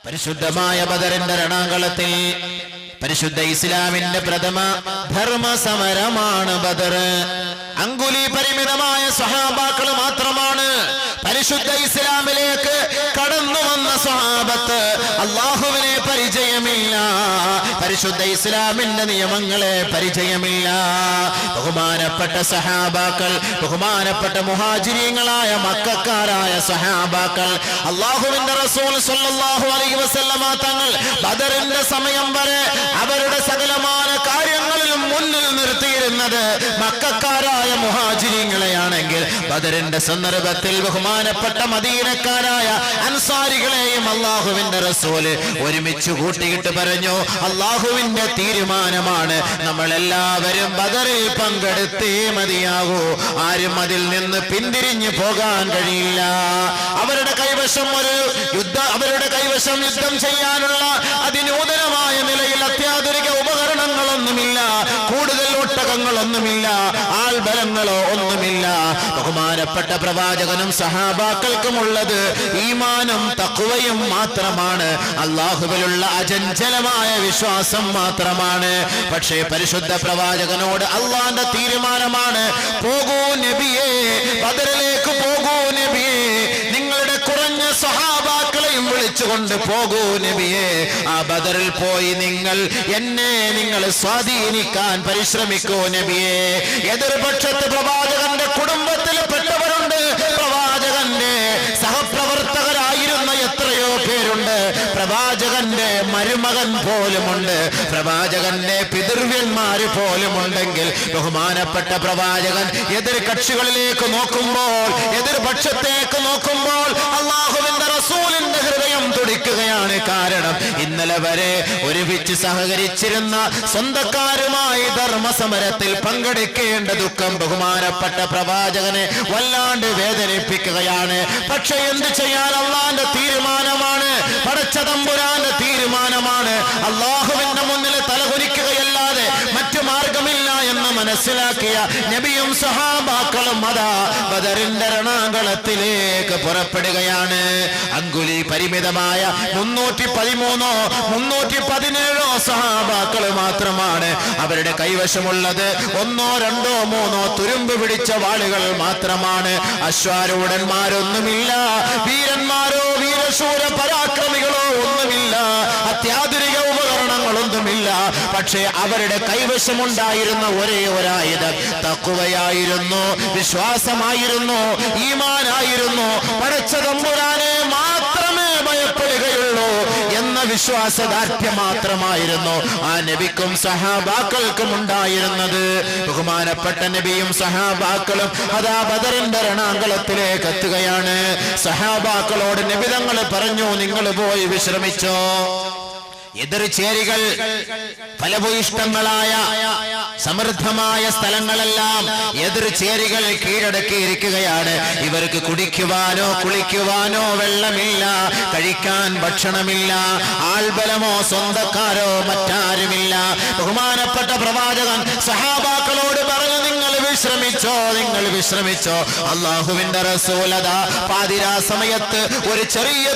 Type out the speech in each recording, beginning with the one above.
പരിശുദ്ധമായ ബദറിന്റെ രണാങ്കളത്തിൽ പരിശുദ്ധ ഇസ്ലാമിന്റെ പ്രഥമ ധർമ്മ സമരമാണ് ബദർ. അങ്കുലി പരിമിതമായ സ്വഹാബാക്കൾ മാത്രമാണ് പരിശുദ്ധ ഇസ്ലാമിലേക്ക് കടന്നു വന്ന സ്വഹാബത്ത്. അല്ലാഹുവിനെ പരിചയമില്ല, പരിശുദ്ധ ഇസ്ലാമിന്റെ നിയമങ്ങളെ പരിചയമില്ല. ബഹുമാനപ്പെട്ട സഹാബാക്കൾ, ബഹുമാനപ്പെട്ട മുഹാജിരീങ്ങളായ മക്കക്കാരായ സഹാബാക്കൾ, അല്ലാഹുവിന്റെ റസൂൽ സ്വല്ലല്ലാഹു അലൈഹി വസല്ലമ തങ്ങൾ ബദറിന്റെ സമയം വരെ അവരുടെ സകലമായ കാര്യങ്ങളിലും മുന്നിൽ നിർത്തിയിരുന്നത് മക്കക്കാരായ മുഹാജിരീങ്ങളെയാണെങ്കിൽ ബദറിന്റെ സന്ദർഭത്തിൽ ബഹുമാനപ്പെട്ട മദീനക്കാരായ അൻസാരികളെയും അല്ലാഹുവിന്റെ റസൂൽ ഒരുമിച്ച് കൂട്ടിയിട്ട് പറഞ്ഞു, അല്ലാഹുവിന്റെ തീരുമാനമാണ്, നമ്മളെല്ലാവരും ബദറിൽ പങ്കെടുത്തേ മതിയാകൂ. ആരും അതിൽ നിന്ന് പിന്തിരിഞ്ഞു പോകാൻ കഴിയില്ല. അവരുടെ കൈവശം യുദ്ധം ചെയ്യാനുള്ള അതിനൂതനമായ നിലയിൽ അത്യാധുനിക ഉപകരണങ്ങളൊന്നുമില്ല, കൂടുതൽ ഒട്ടകങ്ങളൊന്നുമില്ല, ആൾബലങ്ങളോ ഒന്നുമില്ല. ബഹുമാനപ്പെട്ട പ്രവാചകനും സഹാബാക്കൾക്കുമുള്ളത് ഈമാനും തഖ്വയും മാത്രമാണ്, അല്ലാഹുവിലുള്ള അചഞ്ചലമായ വിശ്വാസം മാത്രമാണ്. പക്ഷേ പരിശുദ്ധ പ്രവാചകനോട് അല്ലാഹുവിന്റെ തീരുമാനമാണ്, പോകൂ നബിയേ, ബദറിലേക്ക് പോകൂ നബിയേ, നിങ്ങളുടെ കുറഞ്ഞ സഹാബാക്കളെയും വിളിച്ചുകൊണ്ട് പോകൂ നബിയേ. ആ ബദറിൽ പോയി നിങ്ങൾ സ്വാധീനിക്കാൻ പരിശ്രമിക്കൂ നബിയേ. എതിർപക്ഷത്ത് പ്രവാചകന്റെ കുടുംബത്തിൽ പെട്ടവരുണ്ട്, പ്രവാചകന്റെ സഹപ്രവർത്തകരായിരുന്ന എത്രയോ പേരുണ്ട്, പ്രവാചകന്റെ മരുമകൻ പോലുമുണ്ട്, പ്രവാചകന്റെ പിതൃവ്യന്മാര് പോലുമുണ്ടെങ്കിൽ ബഹുമാനപ്പെട്ട പ്രവാചകൻ എതിർ കക്ഷികളിലേക്ക് നോക്കുമ്പോൾ, എതിർപക്ഷത്തേക്ക് നോക്കുമ്പോൾ അല്ലാഹുവിന്റെ റസൂലിന്റെ ഹൃദയം തുടിക്കുകയാണ്. കാരണം ഇന്നലെ വരെ ഒരുമിച്ച് സഹകരിച്ചിരുന്ന സ്വന്തക്കാരുമായി ധർമ്മസമരത്തിൽ പങ്കെടുക്കേണ്ട ദുഃഖം ബഹുമാനപ്പെട്ട പ്രവാചകനെ വല്ലാണ്ട് വേദനിപ്പിക്കുകയാണ്. പക്ഷെ എന്ത് ചെയ്യാൻ, അല്ലാഹുവിന്റെ തീരുമാനമാണ്, പടച്ച തമ്പുരാന്റെ തീരുമാനമാണ്. അല്ലാഹുവിന്റെ മുന്നിൽ തലകുനിക്കുകയല്ലാതെ മറ്റു മാർഗമില്ല എന്ന് മനസ്സിലാക്കിയ നബിയും സഹാബാക്കളും അതാ ബദറിന്റെ രണാങ്കളത്തിലേക്ക് പുറപ്പെടുകയാണ്. അങ്കുലി പരിമിതമായ 313 317 സഹാബാക്കൾ മാത്രമാണ്. അവരുടെ കൈവശമുള്ളത് 1 2 3 തുരുമ്പ് പിടിച്ച വാളുകൾ മാത്രമാണ്. അശ്വാരൂഢന്മാരൊന്നുമില്ല, വീരന്മാരോ വീരശൂര പരാക്രമികളോ ഒന്നുമില്ല, അത്യാധുനിക ഉപകരണങ്ങളൊന്നുമില്ല. പക്ഷേ അവരുടെ കൈവശമുണ്ടായിരുന്ന ഒരേ ഒരായുധം തഖ്വയായിരുന്നു, വിശ്വാസമായിരുന്നു, ഈമാനായിരുന്നു. പടച്ച തമ്പുരാനെ മാത്രമേ ഭയപ്പെടുകയുള്ളൂ എന്ന വിശ്വാസദാർഢ്യം മാത്രമായിരുന്നു ആ നബിക്കും സഹാബാക്കൾക്കും ഉണ്ടായിരുന്നത്. ബഹുമാനപ്പെട്ട നബിയും സഹാബാക്കളും അതാ ബദറിന്റെ രണാങ്കളത്തിലേക്ക് എത്തുകയാണ്. സഹാബാക്കളോട് നബി തങ്ങൾ പറഞ്ഞു, നിങ്ങൾ പോയി വിശ്രമിച്ചോ. എതിർചേരികൾ ഫലഭൂയിഷ്ടങ്ങളായ സമൃദ്ധമായ സ്ഥലങ്ങളെല്ലാം എതിർചേരികൾ കീഴടക്കിയിരിക്കുകയാണ്. ഇവർക്ക് കുടിക്കുവാനോ കുളിക്കുവാനോ വെള്ളമില്ല, കഴിക്കാൻ ഭക്ഷണമില്ല, ആൾബലമോ സ്വന്തക്കാരോ മറ്റാരുമില്ല. ബഹുമാനപ്പെട്ട പ്രവാചകൻ സഹാബാക്കളോട് പറഞ്ഞു, നിങ്ങൾ വിശ്രമിച്ചോ. അല്ലാഹുവിന്റെ റസൂലത പാതിരാ സമയത്ത് ഒരു ചെറിയ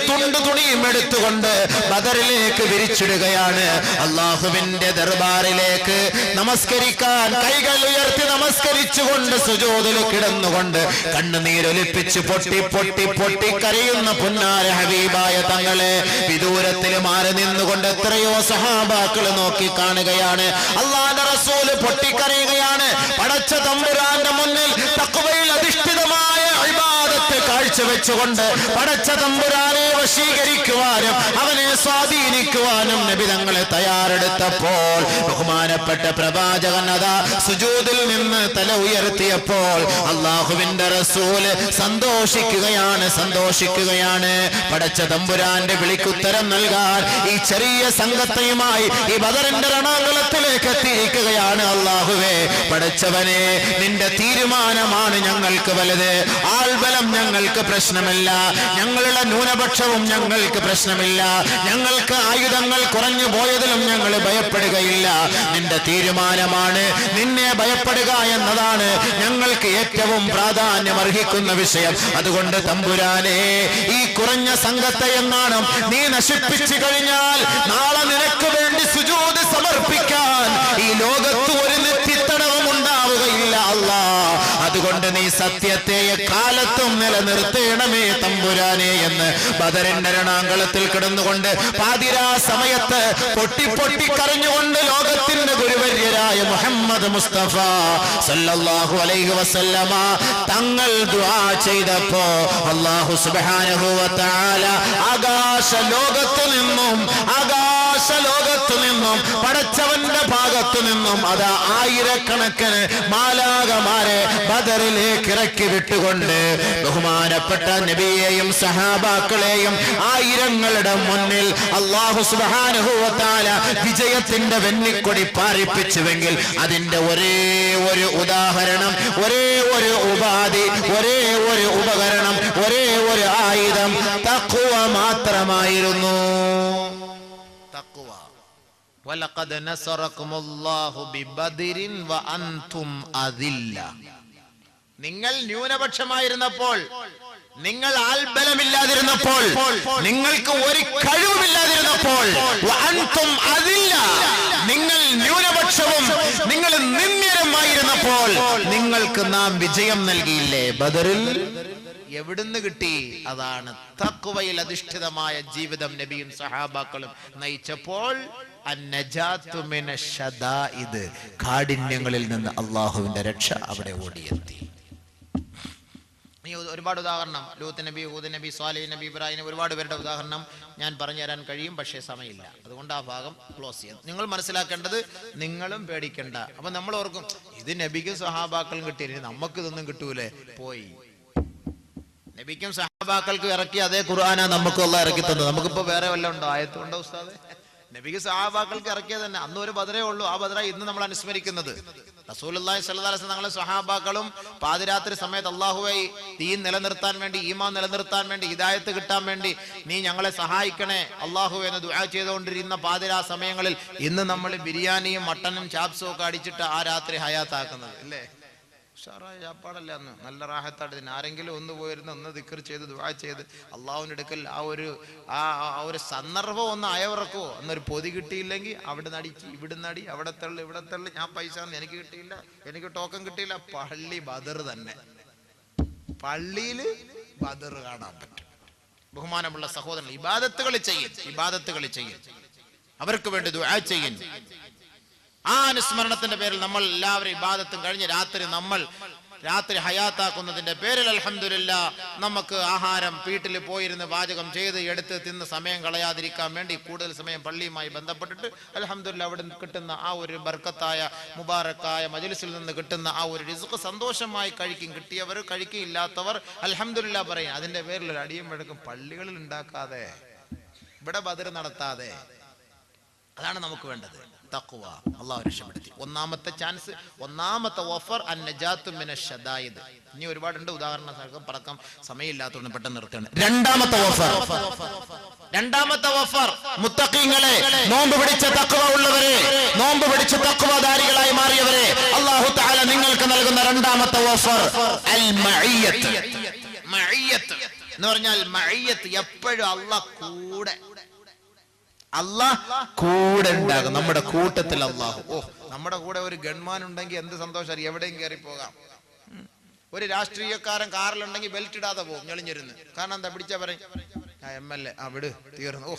തുണിയും എടുത്തുകൊണ്ട് ബദറിലേക്ക് വിരിച്ചിടുകയാണ്. അല്ലാഹുവിന്റെ ദർബാറിലേക്ക് നമസ്കരിക്കാൻ കൈകൾ ഉയർത്തി നമസ്കരിച്ചുകൊണ്ട് സുജൂദിൽ കിടന്നുകൊണ്ട് കണ്ണുനീരൊലിപ്പിച്ച് പൊട്ടി കരയുന്ന പുന്നാര ഹബീബായ തങ്ങളെ വിദൂരത്തിൽ മാറി നിന്നുകൊണ്ട് എത്രയോ സഹാബാക്കൾ നോക്കി കാണുകയാണ്. അല്ലാഹുവിന്റെ റസൂൽ പൊട്ടിക്കരയുകയാണ്. പടച്ച തമ്പുരാന്റെ മുന്നിൽ തഖ്വയിൽ അധിഷ്ഠിതമായ ഇബാദത്ത് കാഴ്ചവെച്ചുകൊണ്ട് പടച്ച തമ്പുരാനെ വശീകരിക്കുവാനും അവനെ സ്വാധീനിക്കുവാനും നബി തങ്ങളെ തയ്യാറെടുത്തപ്പോൾ ബഹുമാനപ്പെട്ട പ്രവാചകൻ അതാ സുജൂദിൽ നിന്ന് തല ഉയർത്തിയപ്പോൾ അല്ലാഹുവിന്റെ റസൂല് സന്തോഷിക്കുകയാണ്. പടച്ച തമ്പുരാന്റെ വിളിക്കുത്തരം നൽകാൻ ഈ ചെറിയ സംഘത്തെയുമായി ഈ ബദറിന്റെ രണാങ്കളത്തിലേക്ക് എത്തിയിരിക്കുകയാണ്. അല്ലാഹുവേ, പടച്ചവനെ, നിന്റെ തീരുമാനമാണ് ഞങ്ങൾക്ക് വലുത്. ആൾബലം ഞങ്ങൾക്ക് പ്രശ്നമില്ല, ഞങ്ങളുടെ ന്യൂനപക്ഷവും ഞങ്ങൾക്ക് പ്രശ്നമില്ല, ഞങ്ങൾക്ക് ആയുധങ്ങൾ കുറഞ്ഞു പോയതിലും ഞങ്ങൾ ഭയപ്പെടുകയില്ല. നിന്റെ തീരുമാനമാണ്, നിന്നെ ഭയപ്പെടുക എന്നതാണ് ഞങ്ങൾക്ക് ഏറ്റവും പ്രാധാന്യം അർഹിക്കുന്ന വിഷയം. അതുകൊണ്ട് തമ്പുരാനെ, ഈ കുറഞ്ഞ സംഘത്തെ എങ്ങാനും നീ നശിപ്പിച്ചു കഴിഞ്ഞാൽ നാളെ നിനക്ക് വേണ്ടി സുജൂദ് സമർപ്പിക്കാൻ ഈ ലോകത്ത് ഒരു നെറ്റിത്തടവും ഉണ്ടാവുകയില്ല അല്ലാ. അതുകൊണ്ട് നീ സത്യത്തെ കാലത്തും നിലനിർത്തേണമേ തമ്പുരാനെ എന്ന് ബദറിന്റെ രണാങ്കളത്തിൽ കിടന്നുകൊണ്ട് പാതിരാ സമയത്ത് പൊട്ടി പൊട്ടി കരഞ്ഞുകൊണ്ട് ലോകത്തിന്റെ ഗുരുവര്യരായ മുഹമ്മദ് മുസ്തഫ സല്ലല്ലാഹു അലൈഹി വസല്ലമ തങ്ങൾ ദുആ ചെയ്തപ്പോ അല്ലാഹു സുബ്ഹാനഹു വ തആല ആകാശ ലോകത്തു നിന്നും പടച്ചവന്റെ ഭാഗത്തു നിന്നും അതാ ആയിരക്കണക്കിന് മാലാഖമാരെ ബദറിലേക്ക് ഇറക്കി വിട്ടുകൊണ്ട് ബഹുമാനപ്പെട്ട നബിയെയും സഹാബാക്കളെയും ആയിരങ്ങളുടെ മുന്നിൽ അല്ലാഹു സുബ്ഹാനഹു വ തആല വിജയത്തിന്റെ വെന്നിക്കൊടി പാറിപ്പിച്ചുവെങ്കിൽ അതിന്റെ ഒരേ ഒരു ഉദാഹരണം, ഒരേ ഒരു ഉപാധി, ഒരേ ഒരു ഉപകരണം, ഒരേ ഒരു ആയുധം തഖ്വ മാത്രമായിരുന്നു. തഖ്വ. വലഖദ് നസറകുമുല്ലാഹു ബിബദരിൻ വഅൻതും അദില്ല. നിങ്ങൾ ന്യൂനപക്ഷമായിരുന്നപ്പോൾ, നിങ്ങൾ ആൽബലമില്ലാതിരുന്നപ്പോൾ, നിങ്ങൾക്ക് ഒരു കഴിവുമില്ലാതിരുന്നപ്പോൾ, വഅൻതും അദില്ല, നിങ്ങൾ ന്യൂനപക്ഷവും നിങ്ങൾ നിന്ദ്യരുമായിരുന്നപ്പോൾ നിങ്ങൾക്ക് നാം വിജയം നൽകിയില്ലേ ബദറിൽ? എവിടുന്ന് കിട്ടി? അതാണ് തഖ്വയിൽ അധിഷ്ഠിതമായ ജീവിതം നബിയും സഹാബാക്കളും നയിച്ചപ്പോൾ അന്നജാതു മിനശ്ശദാഇദ്, കാഠിന്യങ്ങളിൽ നിന്ന് അല്ലാഹുവിന്റെ രക്ഷ അവിടെ ഓടിയെത്തി. ഒരുപാട് ഉദാഹരണം, ലൂത്ത് നബി, ഹൂദ് നബി, സ്വാലിഹ് നബി, ഇബ്രാഹിം, ഒരുപാട് പേരുടെ ഉദാഹരണം ഞാൻ പറഞ്ഞു തരാൻ കഴിയും, പക്ഷേ സമയമില്ല. അതുകൊണ്ട് ആ ഭാഗം ക്ലോസ് ചെയ്യാം. നിങ്ങൾ മനസ്സിലാക്കേണ്ടത്, നിങ്ങളും പേടിക്കണ്ട. അപ്പൊ നമ്മൾ ഓർക്കും ഇത് നബിക്കും സഹാബാക്കളും കിട്ടിയില്ല, നമുക്ക് ഇതൊന്നും കിട്ടൂലേ. പോയി. നബിക്കും സഹാബാക്കൾക്കും ഇറക്കി അതേ ഖുർആനാ നമുക്കും അല്ലാഹ് ഇറക്കി തന്നത്. നമുക്കിപ്പോ വേറെ വല്ലതും ഉണ്ടോ? ആയത്തുണ്ടോ ഉസ്താദേ? നബിക്ക് സഹാബാക്കൾക്ക് ഇറക്കിയത് തന്നെ. അന്ന് ഒരു ബദറേ ഉള്ളൂ. ആ ബദറ ഇന്ന് നമ്മൾ അനുസ്മരിക്കുന്നത്. റസൂലുള്ളാഹി സ്വല്ലല്ലാഹു അലൈഹി വസല്ലം തങ്ങളെ സ്വഹാബാക്കളും പാതിരാത്രി സമയത്ത് അല്ലാഹുവേ ദീൻ നിലനിർത്താൻ വേണ്ടി, ഈമാൻ നിലനിർത്താൻ വേണ്ടി, ഹിദായത്ത് കിട്ടാൻ വേണ്ടി നീ ഞങ്ങളെ സഹായിക്കണേ അല്ലാഹുവേ എന്ന് ദുആ ചെയ്തുകൊണ്ടിരുന്ന പാതിരാ സമയങ്ങളിൽ ഇന്ന് നമ്മൾ ബിരിയാണിയും മട്ടനും ചാപ്സും ഒക്കെ അടിച്ചിട്ട് ആ രാത്രി ഹയാത്താക്കുന്നത് അല്ലേ? ഉഷാറായ ചാപ്പാടല്ലേ അന്ന്, നല്ല റാഹത്തായിട്ട്. ആരെങ്കിലും ഒന്ന് പോയിരുന്ന് ഒന്ന് ദിക്ർ ചെയ്ത് ദുആ ചെയ്ത് അള്ളാഹുവിന്റെ അടുക്കൽ ആ ഒരു സന്ദർഭം ഒന്ന് അയവിറക്കുവോ? അന്നൊരു പൊതി കിട്ടിയില്ലെങ്കിൽ അവിടെ നടിച്ച് ഇവിടുന്ന് അടി, അവിടെ തള്ളി ഇവിടെ തള്ളി, ഞാൻ പൈസ എനിക്ക് കിട്ടിയില്ല, എനിക്ക് ടോക്കൺ കിട്ടിയില്ല. പള്ളി ബദർ തന്നെ, പള്ളിയിൽ ബദർ കാണാൻ പറ്റും. ബഹുമാനമുള്ള സഹോദരൻ, ഇബാദത്തുകൾ ചെയ്യും, അവർക്ക് വേണ്ടി ദുആ ചെയ്യും. ആ അനുസ്മരണത്തിന്റെ പേരിൽ നമ്മൾ എല്ലാവരും ഇബാദത്തും കഴിഞ്ഞ് രാത്രി ഹയാത്താക്കുന്നതിന്റെ പേരിൽ അൽഹംദുലില്ലാഹ് നമുക്ക് ആഹാരം വീട്ടിൽ പോയിരുന്ന് പാചകം ചെയ്ത് എടുത്ത് തിന്ന് സമയം കളയാതിരിക്കാൻ വേണ്ടി കൂടുതൽ സമയം പള്ളിയുമായി ബന്ധപ്പെട്ടിട്ട് അൽഹംദുലില്ലാഹ് അവിടെ കിട്ടുന്ന ആ ഒരു ബർക്കത്തായ മുബാറക്കായ മജ്ലിസിൽ നിന്ന് കിട്ടുന്ന ആ ഒരു റിസ്ക് സന്തോഷമായി കഴിക്കും. കിട്ടിയവർ കഴിക്കും, ഇല്ലാത്തവർ അൽഹംദുലില്ലാഹ് പറയും. അതിന്റെ പേരിൽ ഒരു അടിയും വഴക്കും പള്ളികളിൽ ഉണ്ടാക്കാതെ, ഇവിടെ ബദർ നടത്താതെ. അതാണ് നമുക്ക് വേണ്ടത്. തഖ്വ. അല്ലാഹു രക്ഷപ്പെടുത്തി. ഒന്നാമത്തെ ചാൻസ്, ഒന്നാമത്തെ ഓഫർ അന്നജാതു മിനശ്ശദായിദ്. ഇനി ഒരുപാടുണ്ട് ഉദാഹരണം, പറക്കം സമയമില്ലാത്തതുകൊണ്ട് പെട്ടെന്ന് നിർത്തുകയാണ്. രണ്ടാമത്തെ ഓഫർ മുത്തഖീങ്ങളെ, നോമ്പ് പിടിച്ച തഖ്വ ഉള്ളവരെ, നോമ്പ് പിടിച്ച തഖ്വധാരികളായി മാറിയവരെ അല്ലാഹു തആല നിങ്ങൾക്ക് നൽകുന്ന രണ്ടാമത്തെ ഓഫർ അൽ മഇയ്യത്ത്. മഇയ്യത്ത് എന്ന് പറഞ്ഞാൽ മഇയ്യത്ത് എപ്പോഴും അല്ലാഹ് കൂടെ ഉണ്ടാകും, നമ്മുടെ കൂട്ടത്തിൽ അല്ലാഹു. നമ്മുടെ കൂടെ ഒരു ഗൺമാൻ ഉണ്ടെങ്കിൽ എന്ത് സന്തോഷം, എവിടെയും കയറി പോകാം. ഒരു രാഷ്ട്രീയക്കാരൻ കാറിലുണ്ടെങ്കിൽ ബെൽറ്റ് ഇടാതെ പോകും ഞെളിഞ്ഞിരുന്ന്. കാരണം എന്താ? പിടിച്ചാ പറയും MLA അവിടെ തീർന്നു.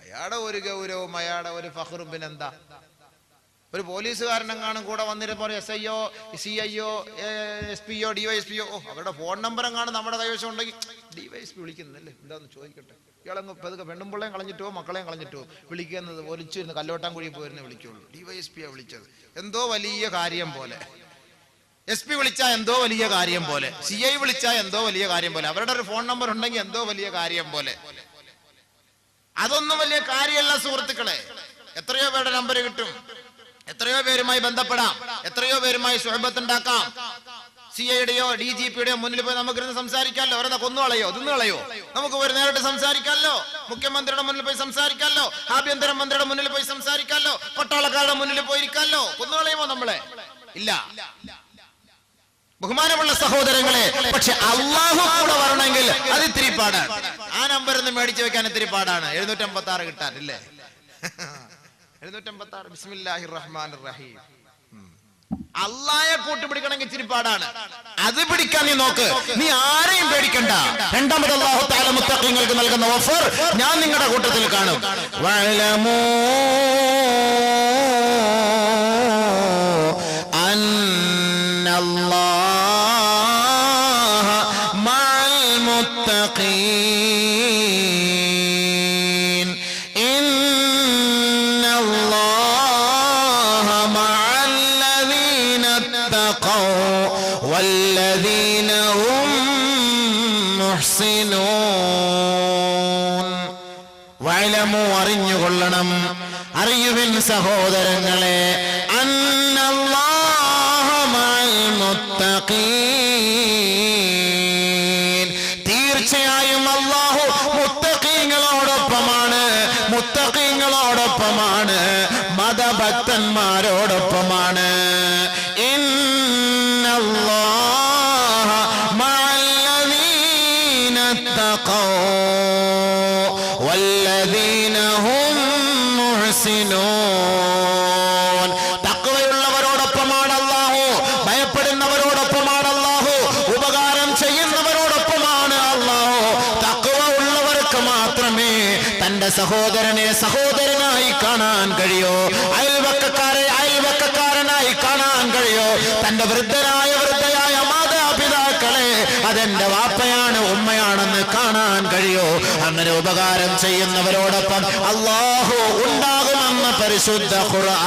അയാളുടെ ഒരു ഗൗരവവും അയാളുടെ ഒരു ഫഖറും. പിന്നെന്താ? ഒരു പോലീസുകാരനെങ്ങാനും കൂടെ വന്നിരുന്നോ SIO CIO SPO DYSPO, അവരുടെ ഫോൺ നമ്പറും കാണും നമ്മുടെ കൈവശം ഉണ്ടെങ്കിൽ DYSP വിളിക്കുന്നല്ലേ, എന്താന്ന് ചോദിക്കട്ടെ. ഇയാളങ്ങ് പതുക്കെ പെണ്ണുമ്പിള്ളേയും കളഞ്ഞിട്ടോ മക്കളെയും കളഞ്ഞിട്ടോ വിളിക്കുന്നത് ഒലിച്ചിരുന്ന് കല്ലോട്ടാൻകുഴി പോയിരുന്നേ വിളിക്കുള്ളൂ. DYSP വിളിച്ചത് എന്തോ വലിയ കാര്യം പോലെ, SP വിളിച്ചാൽ എന്തോ വലിയ കാര്യം പോലെ, CI വിളിച്ചാൽ എന്തോ വലിയ കാര്യം പോലെ, അവരുടെ ഒരു ഫോൺ നമ്പർ ഉണ്ടെങ്കിൽ എന്തോ വലിയ കാര്യം പോലെ. അതൊന്നും വലിയ കാര്യമല്ല സുഹൃത്തുക്കളെ. എത്രയോ പേരുടെ നമ്പർ കിട്ടും, എത്രയോ പേരുമായി ബന്ധപ്പെടാം, എത്രയോ പേരുമായി സുഹബത്ത് ഉണ്ടാക്കാം. CIDയോ DGPയുടെയോ മുന്നിൽ പോയി നമുക്കിരുന്ന് സംസാരിക്കാമല്ലോ. അവരെന്താ കൊന്നുകളയോ തിന്നുകളയോ? നമുക്ക് ഒരു നേരിട്ട് സംസാരിക്കാമല്ലോ. മുഖ്യമന്ത്രിയുടെ മുന്നിൽ പോയി സംസാരിക്കാമല്ലോ. ആഭ്യന്തര മന്ത്രിയുടെ മുന്നിൽ പോയി സംസാരിക്കാമല്ലോ. പട്ടാളക്കാരുടെ മുന്നിൽ പോയിരിക്കാമല്ലോ. കൊന്നുകളയുമോ നമ്മളെ? ഇല്ല. ബഹുമാനമുള്ള സഹോദരങ്ങളെ, പക്ഷെ അള്ളാഹു കൂടെ വരണമെങ്കിൽ അത് ഇത്തിരി പാടാണ്. ആ നമ്പർ ഒന്ന് മേടിച്ചു വെക്കാൻ ഇത്തിരി പാടാണ്. 756 കിട്ടാൻ ഇല്ലേ? 756. ബിസ്മില്ലാഹിർ റഹ്മാനിർ റഹീം. അള്ളാഹയെ കൂട്ടുപിടിക്കണമെങ്കിൽ ഇച്ചിരി പാടാണ്. അത് പിടിക്കാൻ നീ നോക്ക്. നീ ആരെയും പേടിക്കണ്ട. രണ്ടാമത് അല്ലാഹു തആല മുത്തഖീങ്ങൾക്ക് നൽകുന്ന ഓഫർ ഞാൻ നിങ്ങളുടെ കൂട്ടത്തിൽ കാണും. വഅലമൂ അന്നല്ലാഹ മഅൽ മുത്തഖീൻ. ഇന്നല്ലാഹ മഅല്ലദീന തഖൗ വല്ലദീന ഹും മുഹ്സിനൂൻ. വഅലമൂ അറിഞ്ഞുകൊള്ളണം, അറിയുവിൻ സഹോദരങ്ങളെ, അന്നല്ലാഹ മഅൽ മുത്തഖീൻ. തീർച്ചയായും അല്ലാഹു മുത്തഖീങ്ങളോടൊപ്പമാണ്. മുത്തഖീങ്ങളോടൊപ്പമാണ്, മതഭക്തന്മാരോടൊപ്പമാണ്. ഇന്നല്ലാഹ മഅല്ലദീന തഖൗ വല്ലദീന ഹും മുഹ്സിനൂൻ. തഖ്വയുള്ളവരോടൊപ്പമാണ് അല്ലാഹു. ഭയപ്പെടുന്നവരോടൊപ്പമാണ് അല്ലാഹു. ഉപകാരം ചെയ്യുന്നവരോടൊപ്പമാണ് അല്ലാഹു. തഖ്വ ഉള്ളവർക്ക് മാത്രമേ തന്റെ സഹോദരനെ സഹോദരനായി കാണാൻ കഴിയൂ. അയൽവക്കക്കാരനായി കാണാൻ കഴിയൂ. തന്റെ വൃദ്ധയായ മാതാപിതാക്കളെ അതെന്റെ വാപ്പയാണ് ഉമ്മയാണെന്ന് കാണാൻ കഴിയൂ. അങ്ങനെ ഉപകാരം ചെയ്യുന്നവരോടൊപ്പം അല്ലാഹു ഉണ്ടാകുമെന്ന് പരിശുദ്ധ ഖുർആൻ.